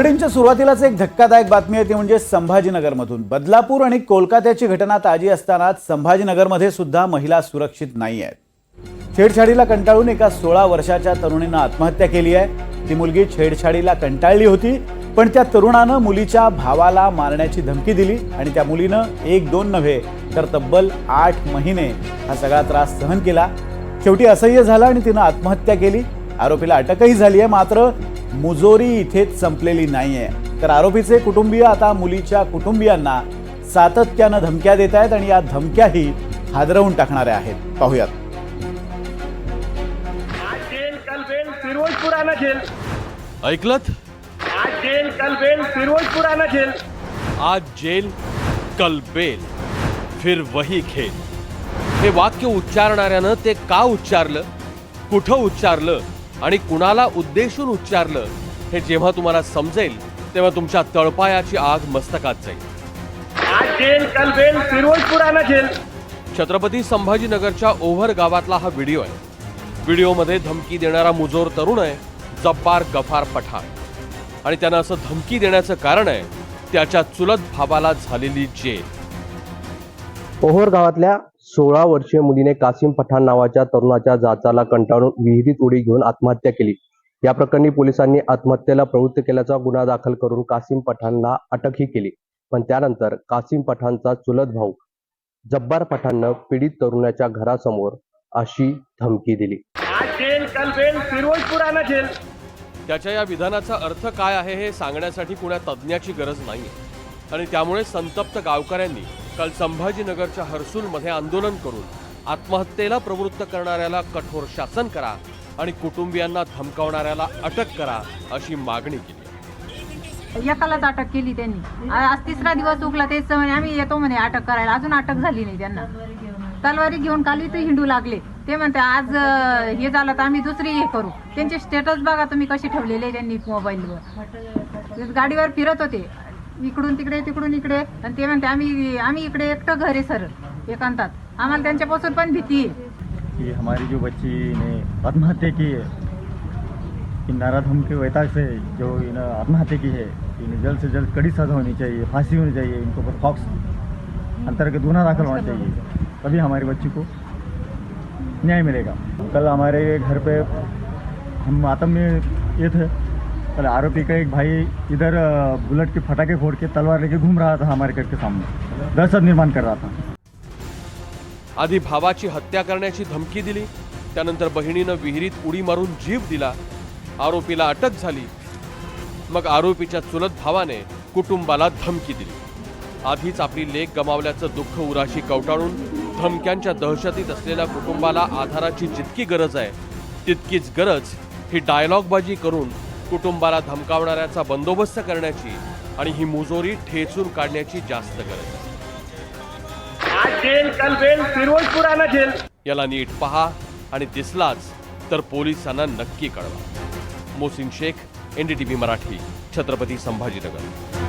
घटनेच्या सुरुवातीलाच एक धक्कादायक बातमी आहे ती म्हणजे संभाजीनगरमधून बदलापूर आणि कोलकात्याची घटना ताजी असतानाच संभाजीनगरमध्ये सुद्धा महिला सुरक्षित नाही आहेत। छेडछाडीला कंटाळून एका 16 वर्षाच्या तरुणीने आत्महत्या केली आहे। ती मुलगी छेडछाडीला कंटाळली होती, पण त्या तरुणानं मुलीच्या भावाला मारण्याची धमकी दिली आणि त्या मुलीनं 1-2 नव्हे तर तब्बल 8 महिने हा सगळा त्रास सहन केला। शेवटी असह्य झालं आणि तिनं आत्महत्या केली। आरोपीला अटकही झाली आहे, मात्र मुजोरी इथेच संपलेली नाहीये, तर आरोपीचे कुटुंबीय आता मुलीच्या कुटुंबियांना सातत्यानं धमक्या देत आहेत आणि या धमक्याही हादरवून टाकणाऱ्या आहेत। पाहूयात। आज जेल कल बेल फिर वही पुराना जेल। ऐकलत? आज जेल कल बेल फिर वही पुराना जेल। आज जेल कल बेल फिर वही खेल। हे वाक्य उच्चारणाऱ्यानं ते का उच्चारलं, कुठं उच्चारलं आणि कुणाला उद्देशून उच्चारलं हे जेव्हा तुम्हाला समजेल तेव्हा तुमच्या तळपायाची आग मस्तकात जाईल। आज जेल कल बेल फिर वही पुराना जेल। छत्रपती संभाजीनगरच्या ओव्हर गावातला हा व्हिडिओ आहे। व्हिडिओमध्ये धमकी देणारा मुजोर तरुण आहे जब्बार गफार पठाण, आणि त्यानं असं धमकी देण्याचं कारण आहे त्याच्या चुलत भावाला झालेली जेल। ओव्हर गावातल्या 16 वर्षीय मुलीने कासिम पठाण नावाच्या तरुणाच्या जाचाला कंटाळून विहिरीत उडी घेऊन आत्महत्या केली। या प्रकरणी पोलिसांनी आत्महत्येला प्रवृत्त केल्याचा गुन्हा दाखल करून कासिम पठाणला अटकही केली, पण त्यानंतर कासिम पठाणचा चुलत भाऊ जब्बार पठाणनं पीडित तरुणाच्या घरासमोर अशी धमकी दिली। आज जेल कल बेल फिर वही पुराना जेल। त्याच्या या विधानाचा अर्थ काय आहे हे सांगण्यासाठी कुणा तज्ज्ञाची गरज नाहीये, आणि त्यामुळे संतप्त गावकऱ्यांनी काल संभाजीनगरच्या हर्सूलमध्ये आंदोलन करून आत्महत्येला प्रवृत्त करणाऱ्याला कठोर शासन करा आणि कुटुंबियांना धमकावणाऱ्याला अटक करा अशी मागणी केली। एकालाच अटक केली त्यांनी। आज तिसरा दिवस उगला, तेच म्हणे आम्ही येतो म्हणे अटक करायला, अजून अटक झाली नाही त्यांना। तलवारी घेऊन काल इथे हिंडू लागले। ते म्हणते आज हे झालं तर आम्ही दुसरी हे करू। त्यांचे स्टेटस बघा तुम्ही कसे ठेवलेले त्यांनी मोबाईलवर। गाडीवर फिरत होते इकडून तिकडे तिकडून इकडे, आणि ते म्हणते आम्ही इकडे एकटं घर आहे सर एकांतात, आम्हाला त्यांच्यापासून पण भीती आहे कि हमारी जो बच्ची ने आत्महत्या की है, इन नराधम के वैताग से जो इन्हें आत्महत्या की है, इन्हें जल्द से जल्द कड़ी सजा होनी चाहिए, फांसी होनी चाहिए, इनको ऊपर फॉक्स अंतर्गत गुना दाखिल होना चाहिए, तभी हमारी बच्ची को न्याय मिलेगा। कल हमारे घर पे हम आतंक में ये थे, कल आरोपी का एक भाई इधर बुलेट के फटाके फोड़ के तलवार लेके घूम रहा था हमारे घर के सामने, दहशत निर्माण कर रहा था। आधी भावाची हत्या करण्याची धमकी दिली, त्यानंतर बहिणीनं विहिरीत उडी मारून जीव दिला, आरोपीला अटक झाली, मग आरोपीच्या चुलत भावाने कुटुंबाला धमकी दिली। आधीच आपली लेक गमावल्याचं दुःख उराशी कवटाळून धमक्यांच्या दहशतीत असलेल्या कुटुंबाला आधाराची जितकी गरज आहे तितकीच गरज ही डायलॉगबाजी करून कुटुंबाला धमकावणाऱ्याचा बंदोबस्त करण्याची आणि ही मुजोरी ठेचून काढण्याची जास्त गरज आहे। आज जेल कल बेल फिर वही पुराना जेल। याला नीट पहा आणि दिसलाच तर पोलिसांना नक्की कळवा। मोहसिन शेख, NDTV मराठी, छत्रपती संभाजीनगर।